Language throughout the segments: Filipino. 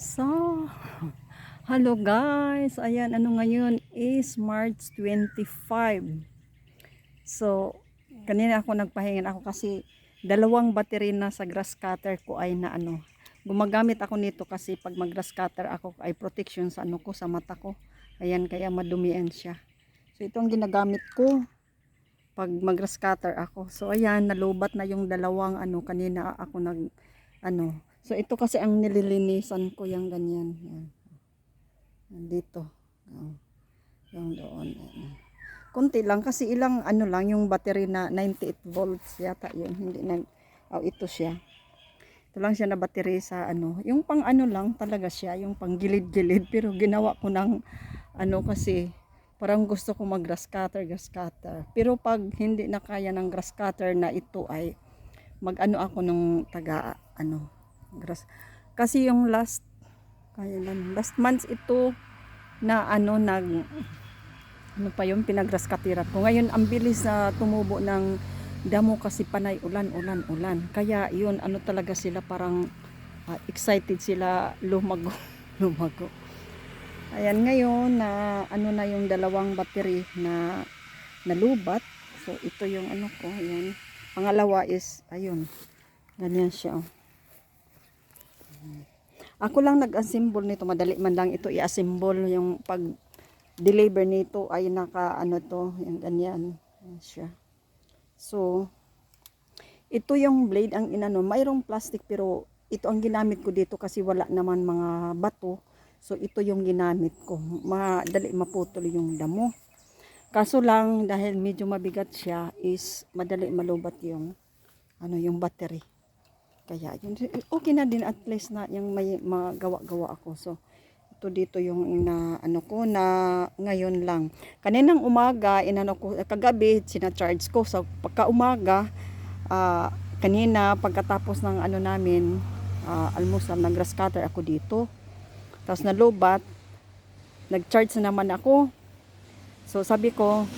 So, hello guys. Ayan, ano ngayon is March 25. So, kanina ako nagpahinga ako kasi dalawang battery na sa grass cutter ko ay na gumagamit ako nito kasi pag mag grass cutter ako ay protection sa ano ko, sa mata ko. Ayan, kaya madumian siya. So, ito ang ginagamit ko pag mag grass cutter ako. So, ayan, nalubat na yung dalawang kanina ako So, ito kasi ang nililinisan ko yung ganyan. Yan. Dito. Yung doon. Yan. Kunti lang kasi ilang lang yung battery na 98 volts yata yun. Hindi ito siya. Ito lang siya na battery sa yung pang lang talaga siya, yung pang gilid-gilid, pero ginawa ko ng kasi parang gusto ko mag grass cutter. Pero pag hindi na kaya ng grass cutter na ito ay ako nung taga grass. Kasi yung last month ito na pa yung pinagras katirat ko. Ngayon ang bilis na tumubo ng damo kasi panay ulan. Kaya yun talaga sila parang excited sila lumago. lumago. Ayan ngayon na na yung dalawang battery na nalubat. So ito yung ko, ayan. Pangalawa is ayun. Ganyan siya. Ako lang nag-assemble nito, madali man lang ito i-assemble. Yung pag-deliver nito ay naka to, yung ganyan. Yan siya. So, ito yung blade ang mayroong plastic pero ito ang ginamit ko dito kasi wala naman mga bato. So, ito yung ginamit ko. Madali maputol yung damo. Kaso lang, dahil medyo mabigat siya, is madali malubat yung yung battery. Kaya yun, okay na din at least na yung may magawa-gawa ako. So, ito dito yung na ko na ngayon lang. Kaninang umaga, ko, kagabi, sina-charge ko. So, pagka umaga, kanina, pagkatapos ng namin, almusal, nag-grass cutter ako dito. Tapos nalubat, nag-charge na naman ako. So, sabi ko,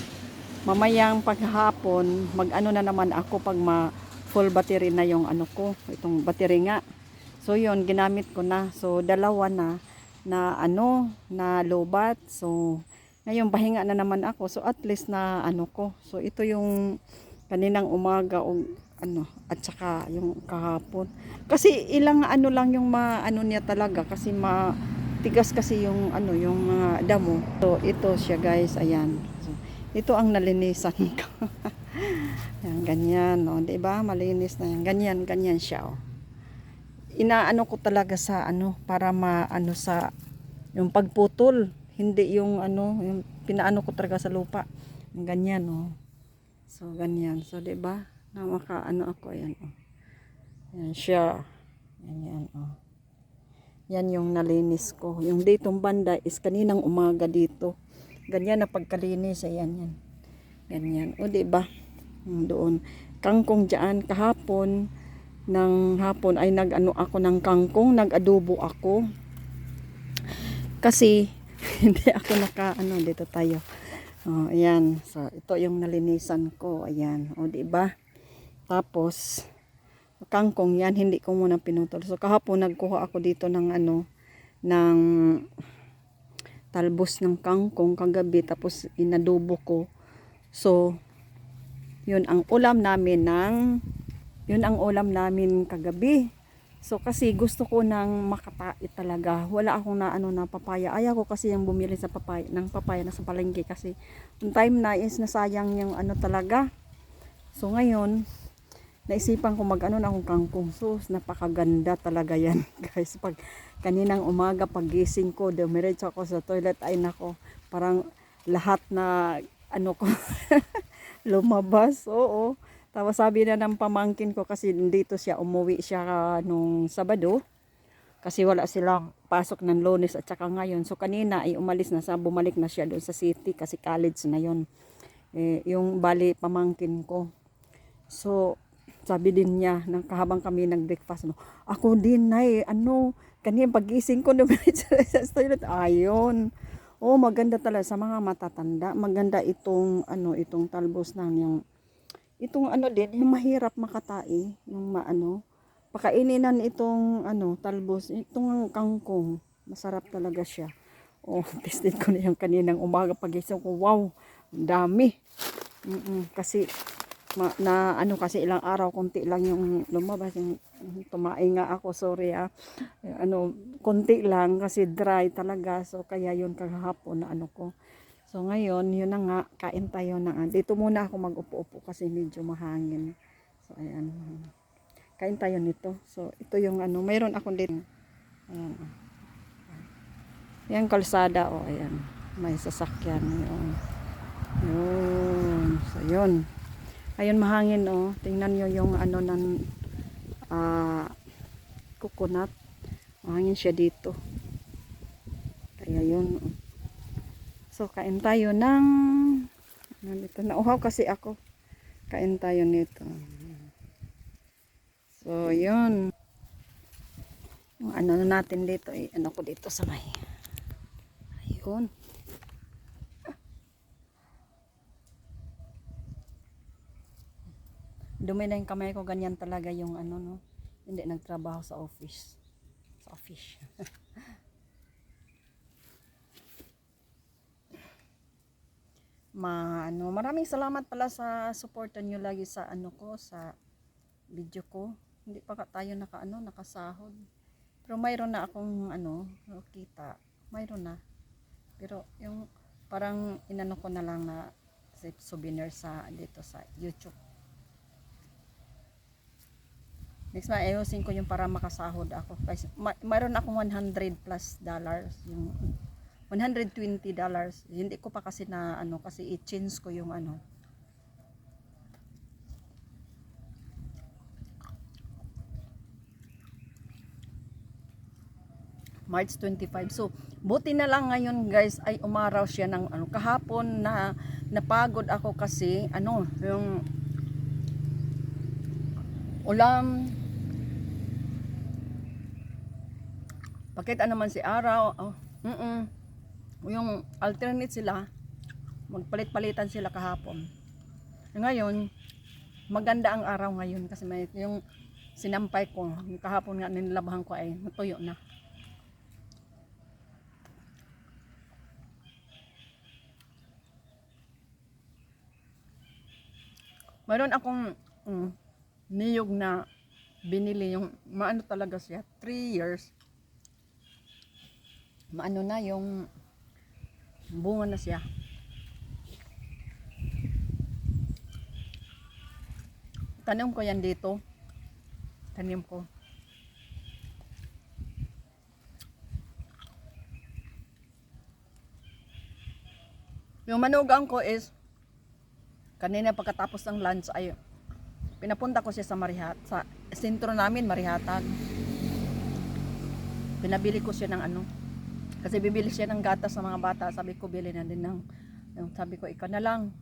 mamayang paghapon, mag na naman ako pag full battery na yung ko, itong battery nga. So yun, ginamit ko na. So dalawa na na lobat. So ngayon pahinga na naman ako. So at least na ko. So ito yung kaninang umaga o at saka yung kahapon. Kasi ilang lang yung niya talaga kasi matigas kasi yung yung mga damo. So ito siya guys, ayan. So, ito ang nalinisan ko. Yan, ganyan, no, 'di ba? Malinis na yan. Ganyan siya, oh. Inaano ko talaga sa para sa yung pagputol, hindi yung yung pinaano ko talaga sa lupa. Ganyan, oh. So ganyan. So 'di ba? Na ako, ayan, oh. Yan siya. Ganyan, oh. Yan yung nalinis ko. Yung ditong banda is kaninang umaga dito. Ganyan na pagkalinis, ayan yan. Ganyan. O 'di ba? Doon kangkong diyan kahapon ng hapon ay ako ng kangkong, nag-adobo ako kasi hindi ako dito tayo. Oh, ayan. So ito yung nalinisan ko, ayan. O di ba? Tapos kangkong yan hindi ko muna pinutol. So kahapon nagkuha ako dito ng ng talbos ng kangkong kagabi, tapos inadobo ko. So yun ang ulam namin kagabi. So kasi gusto ko nang makatait talaga. Wala akong na papaya. Ayaw ko kasi yung bumili sa papaya na sa palengke kasi yung time na is nasayang yung talaga. So ngayon naisipan ko na akong kangkong. So napakaganda talaga yan guys. Pag kaninang umaga pagising ko, dumiretso ako sa toilet, ay nako, parang lahat na ko lumabas, oo. Tapos sabi na ng pamangkin ko kasi dito siya, umuwi siya nung Sabado. Kasi wala silang pasok ng Lunes at saka ngayon. So kanina ay umalis na bumalik na siya doon sa city kasi college na yon. Yung bali pamangkin ko. So sabi din niya, kahabang kami nag-breakfast, ako din na kanina pagising ko dumiretso sa toilet, ayon. Oh, maganda talaga sa mga matatanda. Maganda itong itong talbos ng yung itong din, yung mahirap makatai, yung pakaininan itong ano, talbos, itong kangkong. Masarap talaga siya. Oh, tested ko na yung kaninang umaga pagising ko. Wow, ang dami. Kasi na ano kasi ilang araw konti lang yung lumabas yung tumae nga ako, sorry ano konti lang kasi dry talaga, so kaya yun kahapon na ano ko. So ngayon yun na nga, kain tayo na. Dito muna ako mag-upo-upo kasi medyo mahangin. So ayan, kain tayo nito. So ito yung ano, mayroon ako dito, ayan, yan kalsada, oh ayan, may sasakyan yun, so yun. Ayun, mahangin, oh. Tingnan nyo yung ano ng coconut. Mahangin siya dito. Kaya yun. Oh. So, kain tayo ng nandito. Nauhaw kasi ako. Kain tayo nito. So, yun. Yung ano natin dito, ano ko dito sa may. Ayun. Dumi na yung kamay ko, ganyan talaga yung ano, no. Hindi nagtrabaho sa office. Sa office. Maraming salamat pala sa suporta nyo lagi sa ano ko, sa video ko. Hindi pa tayo nakasahod. Pero mayroon na akong kita. Mayroon na. Pero yung parang inano ko na lang na souvenir sa dito sa YouTube. Next na ayusin ko yung para makasahod ako. Kasi mayroon akong $100 plus, yung $120. Hindi ko pa kasi na kasi i-change ko yung March 25. So, buti na lang ngayon guys ay umaraw siya ng kahapon na napagod ako kasi yung ulam. Pakita naman si araw. Yung alternate sila. Magpalit-palitan sila kahapon. Ngayon, maganda ang araw ngayon kasi may yung sinampay ko. Yung kahapon nga nilabahan ko ay natuyo na. Mayroon akong niyog na binili yung maano talaga siya 3 years. Maano na yung bunga na siya. Tanim ko yan dito. Tanim ko. Yung manugang ko is kanina pagkatapos ng lunch ay pinapunta ko siya sa sa sentro namin, Marihatan. Pinabili ko siya ng kasi bibili siya ng gatas sa mga bata. Sabi ko bili na din sabi ko ikaw na lang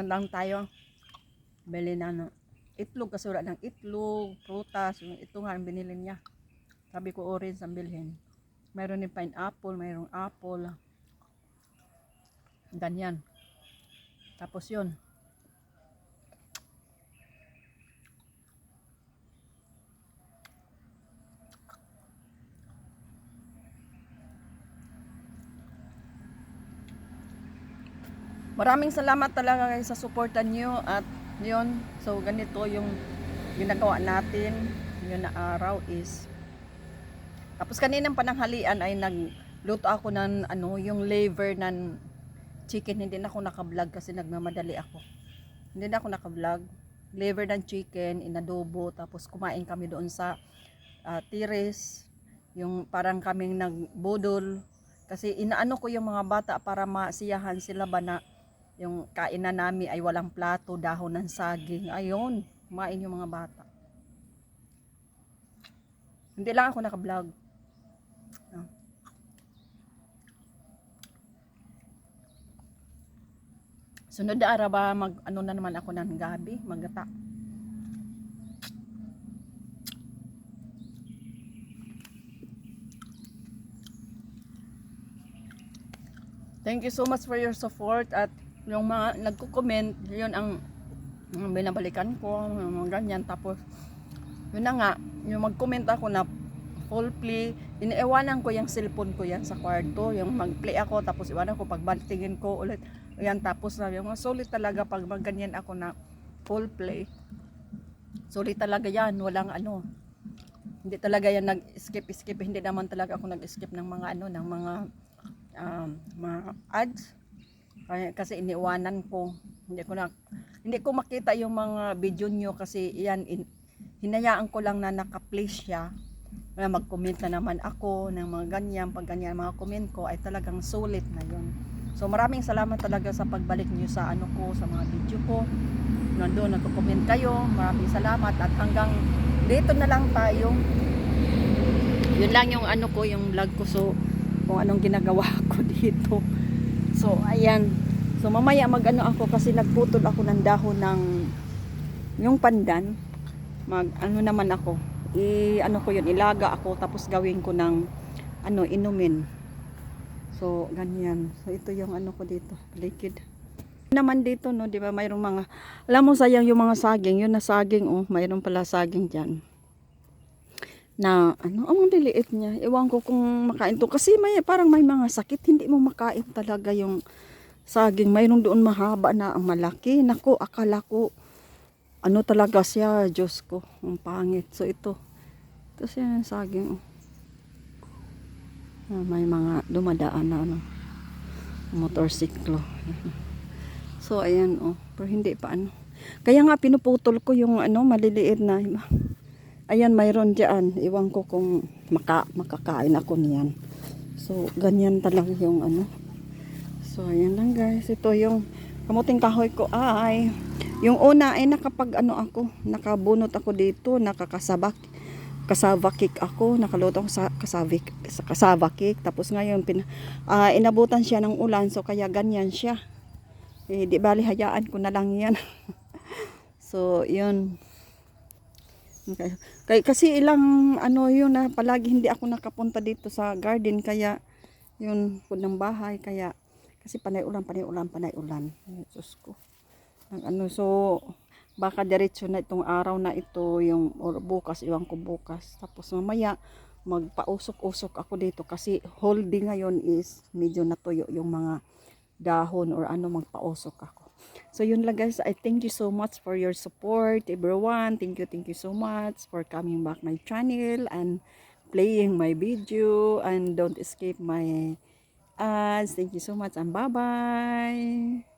lang tayo bili na itlog kasi wala ng itlog, prutas. Ito nga ang binili niya. Sabi ko orange ang bilhin. Mayroon din pineapple, mayroong apple, ganyan. Tapos yun, maraming salamat talaga kayo sa suporta niyo at yun, so ganito yung ginagawa natin. Yun na araw is tapos kaninang pananghalian ay nagluto ako ng yung liver ng chicken. Hindi na ako naka-vlog kasi nagmamadali ako. Hindi na ako naka-vlog. Liver ng chicken inadobo, tapos kumain kami doon sa terrace, yung parang kaming nagbudol kasi inaano ko yung mga bata para masiyahan sila ba na yung kainan namin ay walang plato, dahon ng saging. Ayun, kumain yung mga bata. Hindi lang ako naka-vlog. Sunod na araw ba na naman ako ng gabi, magata. Thank you so much for your support at yung mga nagko-comment, yun ang binabalikan ko, mga ganyan. Tapos, yun na nga, yung mag-comment ako na full play, iniiwanan ko yung cellphone ko yan sa kwarto, yung mag-play ako, tapos iwanan ko, pagbatingin ko ulit, yan, tapos na, yung solid talaga, pag ganyan ako na full play, solid talaga yan, walang ano, hindi talaga yan nag-skip, hindi naman talaga ako nag-skip ng mga ano, ng mga ads, kasi iniwanan ko, hindi ko makita yung mga video nyo kasi yan, hinayaan ko lang na naka-play siya. Mag-comment na naman ako ng mga ganyan, pag ganyan mga comment ko ay talagang sulit na yun. So maraming salamat talaga sa pagbalik niyo sa ano ko, sa mga video ko. Nandoon nagko-comment kayo. Maraming salamat at hanggang dito na lang tayo. Yun lang yung ano ko, yung vlog ko, so kung anong ginagawa ko dito. So ayan. So mamaya mag-ano ako kasi nagputol ako ng dahon ng yung pandan. Ano naman ako, ano ko yun, ilaga ako tapos gawin ko ng ano, inumin. So ganyan. So ito yung ano ko dito, liquid. Naman dito no, 'di ba? Mayroong mga, alam mo sayang yung mga saging, yun na saging oh, mayroon pala saging diyan. Na ano, ang liliit niya. Ewan ko kung makain to kasi parang may mga sakit, hindi mo makain talaga yung saging. Mayroon doon mahaba na ang malaki. Nako, akala ko ano talaga siya, Diyos ko, ang pangit. So ito siya yung saging. May mga dumadaan na ano, motorsiklo. So ayan oh, pero hindi pa ano. Kaya nga pinuputol ko yung ano, maliliit na. Ayan, mayroon diyan. Iwan ko kung makakain ako niyan. So ganyan talaga yung ano. So ayan lang guys, ito yung kamuting kahoy ko ay yung una ay nakapag ano ako, nakabunot ako dito, kasava cake ako, nakaluto ako sa kasava cake. Tapos ngayon inabutan siya ng ulan, so kaya ganyan siya. Di bali hayaan ko na lang yan. So yun. Okay. Kasi ilang ano yun na palagi hindi ako nakapunta dito sa garden, kaya yun po ng bahay, kaya kasi panay ulan. Diyos ko. Ano, so baka diretso na itong araw na ito yung or bukas, iwan ko bukas. Tapos mamaya magpausok-usok ako dito kasi holding ngayon is medyo natuyo yung mga dahon or ano, magpausok ako. So yun lang guys, I thank you so much for your support everyone. Thank you so much for coming back my channel and playing my video, and don't escape my ads. Thank you so much and bye bye.